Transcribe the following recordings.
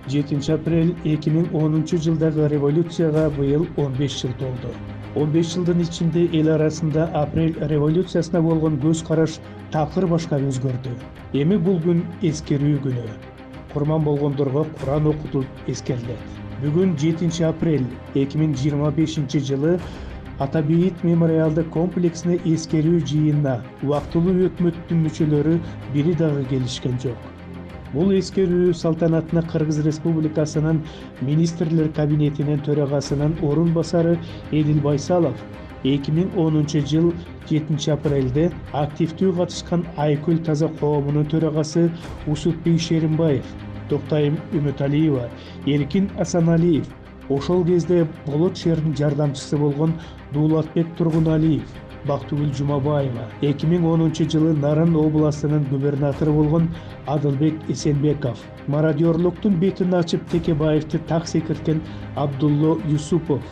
7 aprel 2010-жылдагы революцияга быйыл 15 жыл толду. 15 жылдын ичинде эл арасында апрель революциясына болгон көз караш такыр башка өзгөрдү. Эми бул күн эскерүү күнү. Курман болгондорго Куран окутулуп эскерилет. Бүгүн 7 апрель 2025 жылы Атабейит мемориалдык комплексине эскерүү жыйынына убактылуу өкмөттүн мүчөлөрү бири дагы келишкен жок. Бул эскерүү салтанатына Кыргыз Республикасынын Министрлер кабинетинин төрагасынын орун басары Эдил Байсалов 2010 жыл 7 апрелде активдүү катышкан Айкөл Таза коомунун төрагасы Усутбек Шеримбаев, Токтайым Үмүталиева, Эркин Асаналиев, ошол кезде Болот шээринин жардамчысы болгон Дуулатбек Тургуналиев, Бактыгүл Жумабаева, 2010 жылы Нарын областынын губернатору болгон Адылбек Эсенбеков, мародёрлуктун бетин ачып Текебаевди так секирткен Абдулло Юсупов,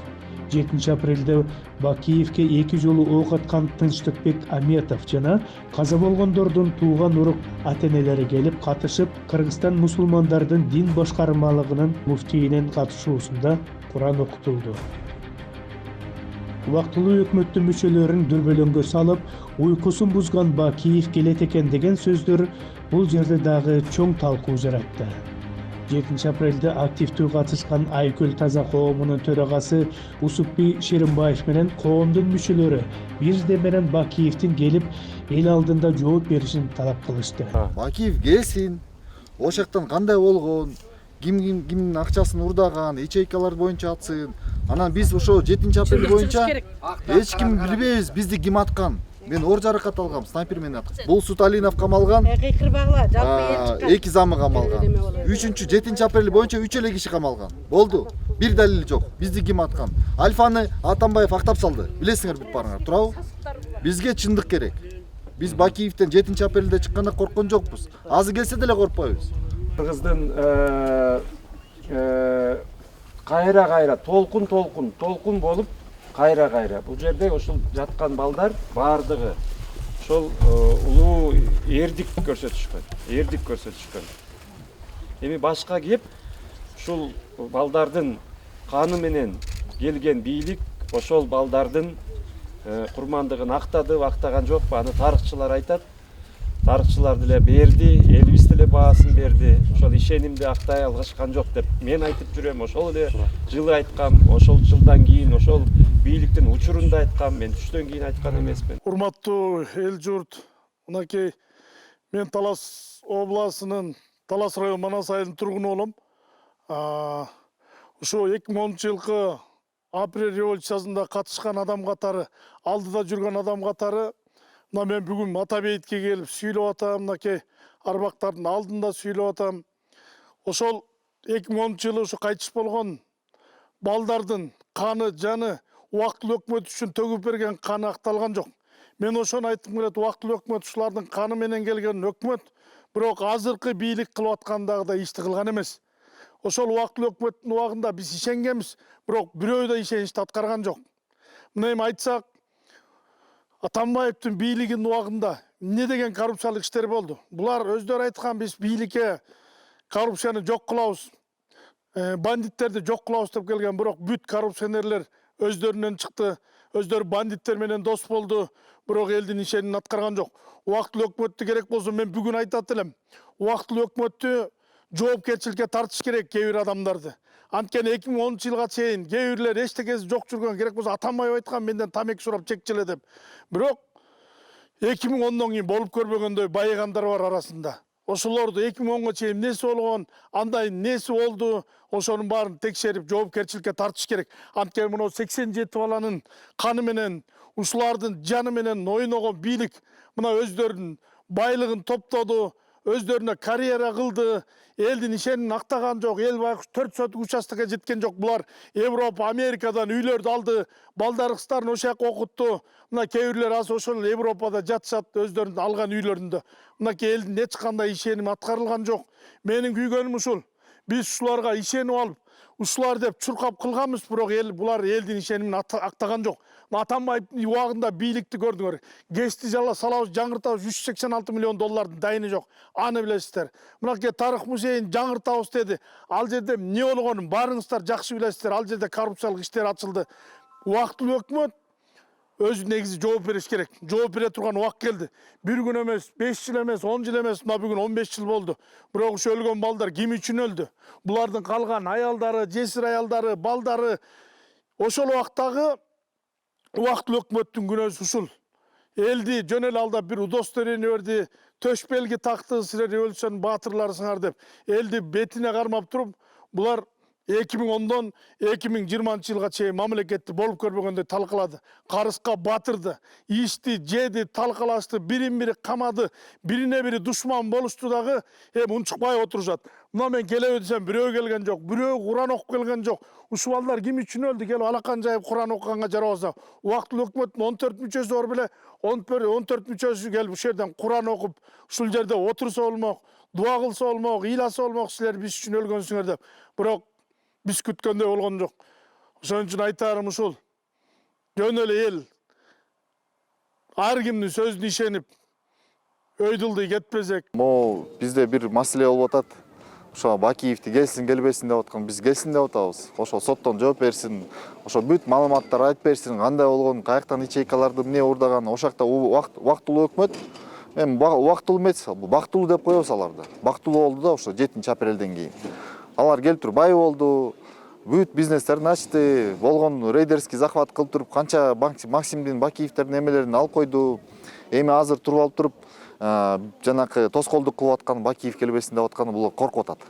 7 апрелде Бакиевке 2 жолу ок аткан Тынчтыкбек Аметов жана каза болгондордун тууган урук ата-энелери келип катышып, Кыргызстан мусулмандардын дин башкармалыгынын муфтийинин катышуусунда Куран окутулду. Убактылуу өкмөттүн мүчөлөрүн дүрбөлөңгө салып, уйкусун бузган Бакиев келет экен деген сөздөр бул жерде дагы чоң талкуу жаратты. 7 апрелде активдүү катышкан Айкөл Таза коомунун төрагасы Усупбек Шеримбаев менен коомдун мүчөлөрү бирде менен Бакиевдин келип эл алдында жооп беришин талап кылышты. Бакиев келсин, ошол жактан кандай болгон, кимдин акчасын урдаган, ячейкалар боюнча атсын. Анан биз ошо 7 апрель боюнча эч ким билбейбиз бизди ким аткан. Мен оор жаракат алгам, снайпер менен аткан. Бул Суталинов камалган. Эки замы камалган. 7 апрель боюнча 3 эле киши камалган. Болду. Бир далили жок. Бизди ким аткан? Альфаны Атамбаев актап салды. Билесиңер бүт барыңар, туурабы? Бизге чындык керек. Биз Бакиевден 7 апрелде чыкканда корккон жокпуз. Азы келсе деле коркпойбуз. Кыргыздын кайра толкун болуп кайра бул жерде ошол жаткан балдар баардыгы ошол улуу эрдик көрсөтүшкөн. Эми башка кеп ушул балдардын каны менен келген бийлик ошол балдардын курмандыгын актаган жокпу? Аны тарыхчылар айтат. Тарыхчылар деле берди, элибиз деле баасын берди. Ошол ишенимди актай алышкан жок деп мен айтып жүрөм. Ошол эле жылы айткам, ошол жылдан кийин ошол бийликтин учурунда айткам, мен түштөн кийин айткан эмесмин. Урматтуу эл журт, мынакей мен Талас областынын Талас район Манас айылынын тургуну болом. Ошо 2010 жылкы апрель революциясында катышкан адам катары, алдыда жүргөн адам катары мына мен бүгүн Атабейитке келип сүйлөп атам, мынакей арбактардын алдында сүйлөп атам. Ошол 2010 жылы ушу кайтыш болгон балдардын каны, жаны убактылуу өкмөт үчүн төгүп берген каны акталган жок. Мен ошону айткым келет, убактылуу өкмөт ушулардын каны менен келген өкмөт, бирок азыркы бийлик кылып аткандагыдай ишти кылган эмес. Ошол убактылуу өкмөттүн убагында биз ишенгенбиз, бирок бирөө да ишеничти аткарган жок. Мына эми айтсак, Атамбаевдин бийлигинин убагында эмне деген коррупциялык иштер болду? Булар өздөрү айткан, биз бийликке коррупцияны жок кылабыз, бандиттерди жок кылабыз деп келген, бирок бүт коррупционерлер өздөрүнөн чыкты, өздөрү бандиттер менен дос болду, бирок элдин ишенимин аткарган жок. Убактылуу өкмөттү керек болсо мен бүгүн айтат элем. Убактылуу өкмөттү жоопкерчиликке тартыш керек кээ бир адамдарды. Анткени 2010 жылга чейин кээ бирлер эчтекеси жок жүргөн, керек болсо Атамбаев айткан менден тамеки сурап чекчеле деп. Бирок 2010дон кийин болуп көрбөгөндөй байыгандар бар арасында. Ошолорду 2010га чейин эмнеси болгон, андай эмнеси болду, ошонун баарын текшерип жоопкерчиликке тартыш керек. Анткени мына 87 баланын каны менен, ушулардын жаны менен ойногон бийлик мына өздөрүнүн байлыгын топтоду, өздөрүнө карьера кылды, элдин ишенимин актаган жок, эл байкуш 4 соток участокко жеткен жок. Булар Европа, Америкадан үйлөрдү алды, балдар кыздарын ошол жака окутту. Мына кээ бирлер азыр ошол Европада жатышат, өздөрүнүн алган үйлөрүндө. Мынакей элдин эч кандай ишеними аткарылган жок. Менин күйгөнүм ушул. Биз ушуларга ишенип алып, ушулар деп чуркап кылганбыз, бирок эл булар элдин ишенимин актаган жок. Атамбаевдин убагында бийликти көрдүңөр. ГЭСти салабыз, жаңыртабыз, 386 миллион доллардын дайыны жок. Аны билесиздер. Мынакей тарых музейин жаңыртабыз деди. Ал жерде эмне болгонун баарыңыздар жакшы билесиздер. Ал жерде коррупциялык иштер ачылды. Убактылуу өкмөт өзү негизи жооп бериш керек. Жооп бере турган убак келди. Bir gün эмес, 5 жыл эмес, 10 жыл эмес, мына бүгүн 15 жыл болду. Бирок ушу өлгөн балдар ким үчүн өлдү? Булардын калган аялдары, жесир аялдары, балдары ошол убактагы убактылуу өкмөттүн күнөөсү ушул. Элди жөн эле алдап бир удостоверение берди, төш белги такты, силер революциянын баатырларысыңар деп. Элди бетине кармап туруп, булар 2010-дон 2020 жылга чейин мамлекетти болуп көрбөгөндөй талкалады. Карыска батырды, ичти, жеди, талкалашты, бирин-бири камады, бирине-бири душман болушту дагы, унчукпай отурушат. Мына мен келеби десем бирөө келген жок, бирөө Куран окуп келген жок. Ушул балдар ким үчүн өлдү? Келип алакан жайып Куран окуганга жарабаса, убактылуу өкмөттүн 14 мүчөсү бар беле, 14 мүчөсү келип ушул жерден Куран окуп, ушул жерде отурса болмок, дуа кылса болмок, ыйласа болмок, силер биз үчүн өлгөнсүңөр деп. Бирок биз күткөндөй болгон жок. Ошон үчүн айтарым ушул. Жөн эле эл ар кимдин сөзүнө ишенип өйдүлдүй кетпесек. Могу бизде бир маселе болуп атат. Ошо Бакиевди келсин келбесин деп аткан, биз келсин деп атабыз. Ошо соттон жооп берсин, ошо бүт маалыматтар айтып берсин, кандай болгон, каяктан ячейкаларды эмне уурдаган, ошакта убактылуу өкмөт. Эми убактылуу эмес, бактылуу деп коебуз аларды. Бактылуу болду да ошо 7-апрелден кийин. Алар келип туруп бай болду, бүт бизнестерин ачты, болгон рейдерский захват кылып туруп, канча Максимдин, Бакиевдердин эмелерин алып койду. Эми азыр туруп алып туруп, жанакы тоскоолдук кылып аткан, Бакиев келбесин деп атканы бул коркуп атат.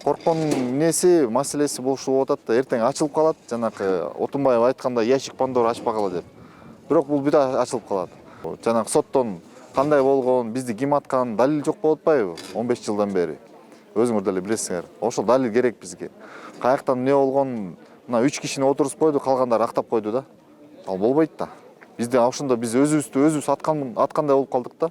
Корккон эмнеси, маселеси болушу болуп атат да, эртең ачылып калат, жанакы Отунбаев айткандай ящик Пандора ачпагыла деп. Бирок бул бүт ачылып калат. Жанакы соттон кандай болгон, бизди ким аткан, далил жок болуп атпайбы 15 жылдан бери. Өзүңөр деле билесиңер. Ошол далил керек бизге. Каяктан эмне болгон, мына 3 кишини отурузуп койду, калгандары актап койду да. Ал болбойт да. Бизде ошондо биз өзүбүздү аткандай болуп калдык да.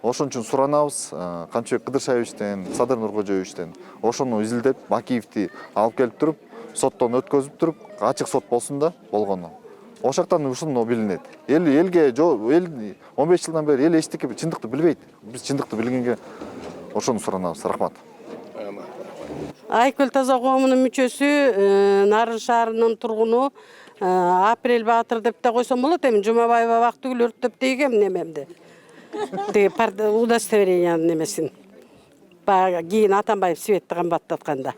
Ошон үчүн суранабыз Камчыбек Кыдыршаевичтен, Садыр Нуркожоевичтен ошону изилдеп, Бакиевди алып келип туруп, соттон өткөзүп туруп, ачык сот болсун да болгону. Ошактан ушуну билинет. Элге 15 жылдан бери эл эчтеке чындыкты билбейт. Биз чындыкты билгенге ошону суранабыз. Рахмат. Айкөл таза коомунун мүчөсү, Нарын шаарынын тургуну Апрель Баатыр деп да койсом болот. Эми Жумабаева Бактыгүл өрттөп дегем немемди. Тиги удостоверениянын немесин. Баягы кийин Атамбаев Светти кымбаттатканда.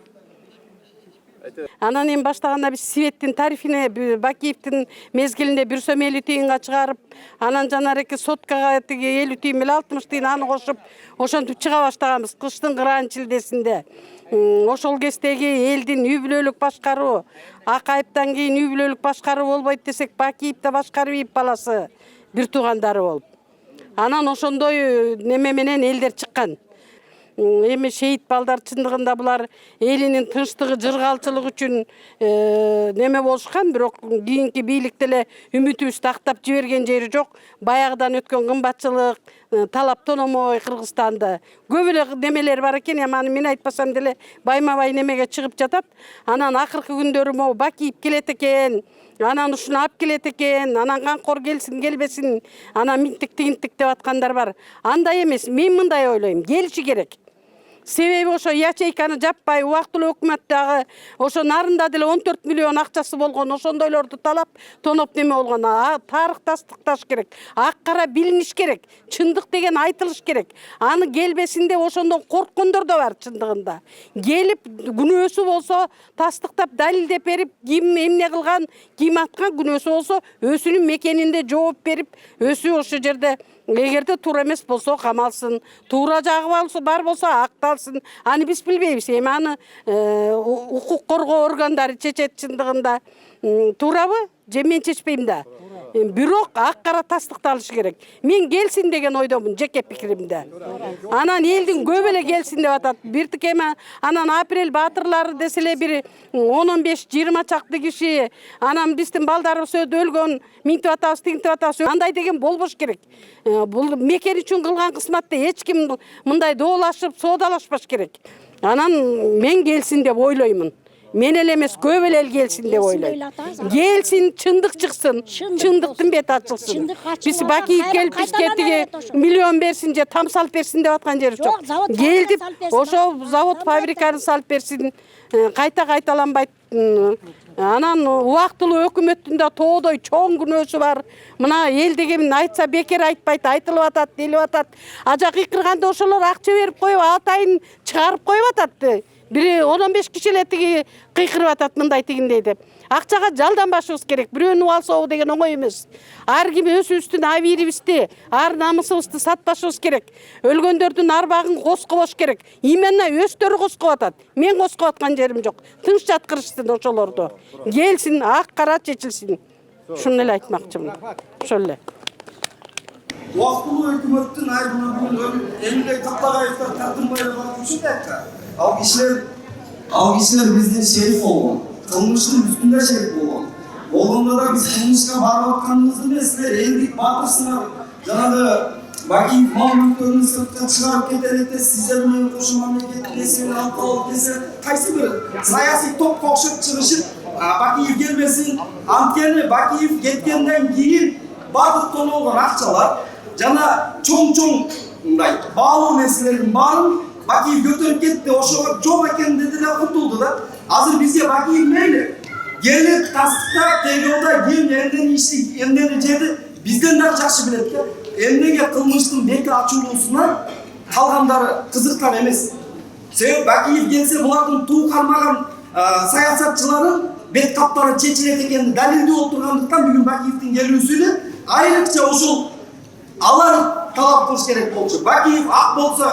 Анан эми баштаганда биз Светтин тарифине Бакиевдин мезгилинде 1 сом 50 тыйынга чыгарып, анан жанареки соткага тиги 50 тыйын менен 60 тыйын аны кошуп, ошентип чыга баштаганбыз кыштын кыраан чилдесинде. Ошол кездеги элдин үй бүлөлүк башкаруу, Акаевден кийин үй бүлөлүк башкаруу болбойт десек, Бакиев да башкарып баласы бир туугандары болуп. Анан ошондой неме менен элдер чыккан. Эми шейит балдар чындыгында булар элинин тынчтыгы, жыргалчылыгы үчүн неме болушкан, бирок кийинки бийлик деле үмүтүбүздү актап жиберген жери жок. Баягыдан өткөн кымбатчылык, талап тономой Кыргызстанды көп эле немелер бар экен, аны мен айтпасам деле байма-бай немеге чыгып жатат. Анан акыркы күндөрү могу Бакиев келет экен, анан ушуну алып келет экен, анан канкор келсин келбесин, анан минтик тигинтик деп аткандар бар. Андай эмес, мен мындай ойлойм, келиши керек. Себеби ошо ячейканы жаппай, убактылуу өкмөт дагы ошо нарында деле 14 миллион акчасы болгон, ошондойлорду талап, тоноп неме болгон. Тарых тастыкташ керек, ак кара билиниш керек, чындык деген айтылыш керек. Аны келбесинде ошондон корккондор да бар чындыгында. Келип күнөөсү болсо тастыктап, далилдеп берип, ким эмне кылган, ким аткан күнөөсү болсо өзүнүн мекенинде жооп берип, өзү ошо жерде эгерде туура эмес болсо камалсын, туура жагы бар болсо акталсын. Аны биз билбейбиз. Эми аны укук коргоо органдары чечет чындыгында. Туурабы? Же мен чечпейм да. Бирок ак кара тастыкталышы керек. Мен келсин деген ойдомун, жеке пикиримде. Анан элдин көп эле келсин деп атат. Биртик эми анан Апрель баатырлары деселе бир 10-15-20 чакты киши, анан биздин балдарыбыз өлгөн, минтип атабыз, тигинтип атабыз. Андай деген болбош керек. Бул мекен үчүн кылган кызматты эч ким мындай доолашып, соодалашпаш керек. Анан мен келсин деп ойлоймун. мен эле эмес көп эле келсин деп ойлойм. Келсин, чындык чыксын, чындыктын бети ачылсын. Биз Бакиев келип бизге тиги миллион берсин же там салып берсин деп аткан жери жок. Келдип ошо завод фабриканы салып берсин, кайта кайталанбайт. Анан убактылуу өкмөттүн да тоодой чоң күнөөсү бар. Мына эл дегенин айтса бекер айтпайт, айтылып атат, делип атат. Ажа кыйкырганда ошолор акча берип коюп атайын чыгарып коюп атат. Бири 15 киши эле тиги кыйкырып атат мындай тигиндей деп. Акчага жалданбашыбыз керек. Бирөөнү алсабы деген оңой эмес. Ар ким өзүбүздүн абийирибизди, ар намысыбызды сатпашыбыз керек. Өлгөндөрдүн арбагын коскобош керек. Именно өздөрү коскоп атат. Мен коскоп аткан жерим жок. Тынч жаткырышсын ошолорду. Келсин, ак кара чечилсин. Шуну эле айтмакчымын. Ошол эле. Убактылуу өкмөттүн айрымы Эмилбек Тактагаевдер тартынбай батчу да. Ал кишилер биздин шериф болгон. Кылмыштын үстүндө шериф болгон. Болгондо да биз кылмышка барып атканыбызды эмес, силер элдик батырсыңар. Жанагы Бакиев мал мүлктөрүн сыртка чыгарып кетет, сиздер менен кошо мамлекеттик нерсени алып алып десе, кайсы бир саясий топко окшоп чыгышып, Бакиев келбесин, анткени Бакиев кеткенден кийин бардык тонолгон акчалар жана чоң мындай баалуу нерселердин баарын Бакиев көтөрүп кетти, ошого жок экен деди да кутулду да. Азыр бизге Бакиев мейли. Келип тастыктап тегеуда ким эмнени жеди бизден да жакшы билет да. Эмнеге кылмыштын бети ачылуусуна калгандары кызыктар эмес. Себеби Бакиев келсе булардын туу кармаган саясатчыларын бет каптары чечилет экенин далилдеп отургандыктан бүгүн Бакиевдин келүүсүнө айрыкча ушул алар талап кылыш керек болчу. Бакиев ак болсо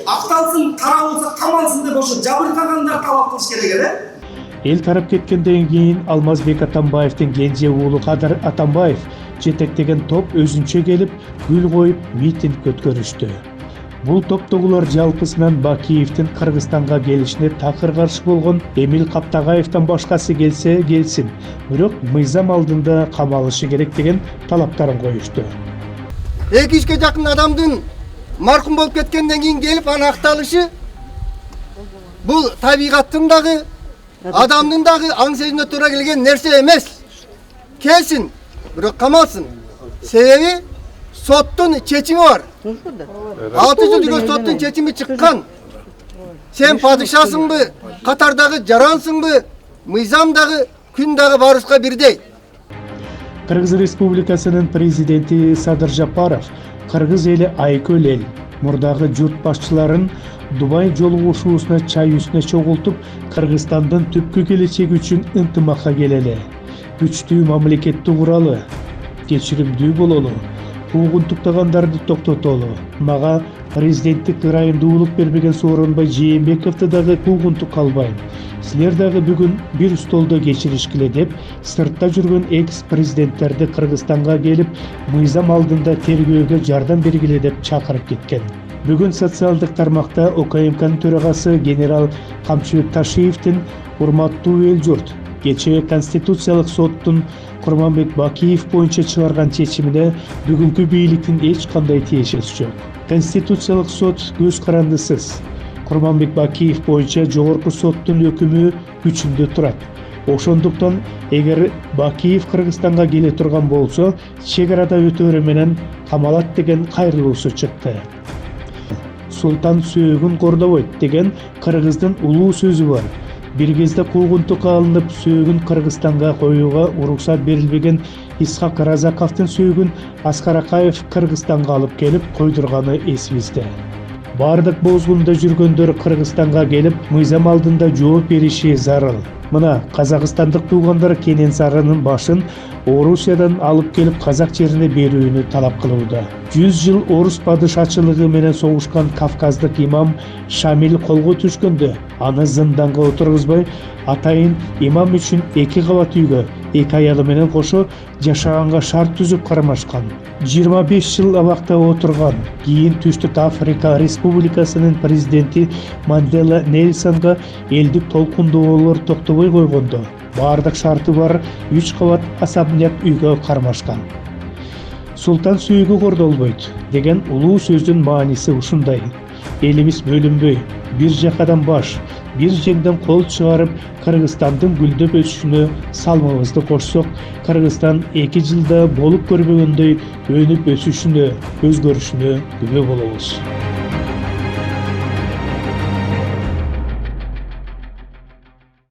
акталсын, кара болсо камалсын деп ошо жабыркагандар талап кылыш керек эле. Эл тарап кеткенден кийин Алмазбек Атамбаевдин кенже уулу Кадыр Атамбаев жетектеген топ өзүнчө келип гүл коюп митинг өткөрүштү. Бул топтогулар жалпысынан Бакиевдин Кыргызстанга келишине такыр каршы болгон. Эмил Каптагаевден башкасы келсе келсин, бирок мыйзам алдында камалышы керек деген талаптарын коюшту. 200 жакын адамдын маркум болуп кеткенден кийин келип анын акталышы бул табигаттын дагы адамдын дагы аң сезимине туура келген нерсе эмес. Келсин, бирок камалсын. Себеби соттун чечими бар. 6 жылдык соттун чечими чыккан. Сен падышасыңбы, катардагы жарансыңбы, мыйзам дагы, күн дагы барыбызга бирдей. Кыргыз Республикасынын президенти Садыр Жапаров кыргыз эли айкөл эл, мурдагы журт башчыларын Дубай жолугушуусуна чай үстүнө чогултуп, Кыргызстандын түпкү келечеги үчүн ынтымакка келели, күчтүү мамлекетти куралы, кечиримдүү бололу, куугунтуктагандарды токтотолу. Мага президенттик ырайымдуулук бербеген Сооронбай Жээнбековду дагы куугунтукка албайм. Силер дагы бүгүн бир столдо кечиришкиле деп, сыртта жүргөн экс-президенттерди Кыргызстанга келип, мыйзам алдында тергөөгө жардам бергиле деп чакырып кеткен. Бүгүн социалдык тармакта ОКМКнын төрагасы генерал Камчыбек Ташиевдин урматтуу эл журт, кечээ Конституциялык соттун Курманбек Бакиев боюнча чыгарган чечимине бүгүнкү бийликтин эч кандай тиешеси жок. Конституциялык сот көз карандысыз. Курманбек Бакиев боюнча жогорку соттун өкүмү күчүндө турат. Ошондуктан эгер Бакиев Кыргызстанга келе турган болсо, чек-арада өтөөрү менен камалат деген кайрылуусу чыкты. Султан сөөгүн кордобойт деген кыргыздын улуу сөзү бар. Бир кезде куугунтукка алынып, сөөгүн Кыргызстанга коюуга уруксат берилбеген Исхак Разаковдун сөөгүн Аскар Акаев Кыргызстанга алып келип койдурганы эсибизде. Бардык бозгунда жүргөндөр Кыргызстанга келип, мыйзам алдында жооп бериши зарыл. Мына казакстандык туугандар Кенен Сарынын башын Орусиядан алып келип казак жерине берүүнү талап кылууда. 100 жыл орус падышачылыгы менен согушкан Кавказдык имам Шамил колго түшкөндө, аны зынданга отургузбай, атайын имам үчүн 2 кабат үйгө 2 аялы менен кошо жашаганга шарт түзүп кармашкан. 25 жыл абакта отурган. Кийин Түштүк Африка Республикасынын президенти Мандела Нельсонго элдик толкундоолор токтобой койгондо, бардык шарты бар 3 кабат особняк үйгө кармашкан. Султан сөөгү кордолбойт деген улуу сөздүн мааниси ушундай. Элибиз бөлүнбөй, бир жакадан баш, bir жеңден кол чыгарып Кыргызстандын гүлдөп өсүшүнө салмабызды кошсок, Кыргызстан 2 жылда болуп көрбөгөндөй өнүп өсүшүнө, өзгөрүшүнө күбө болобуз.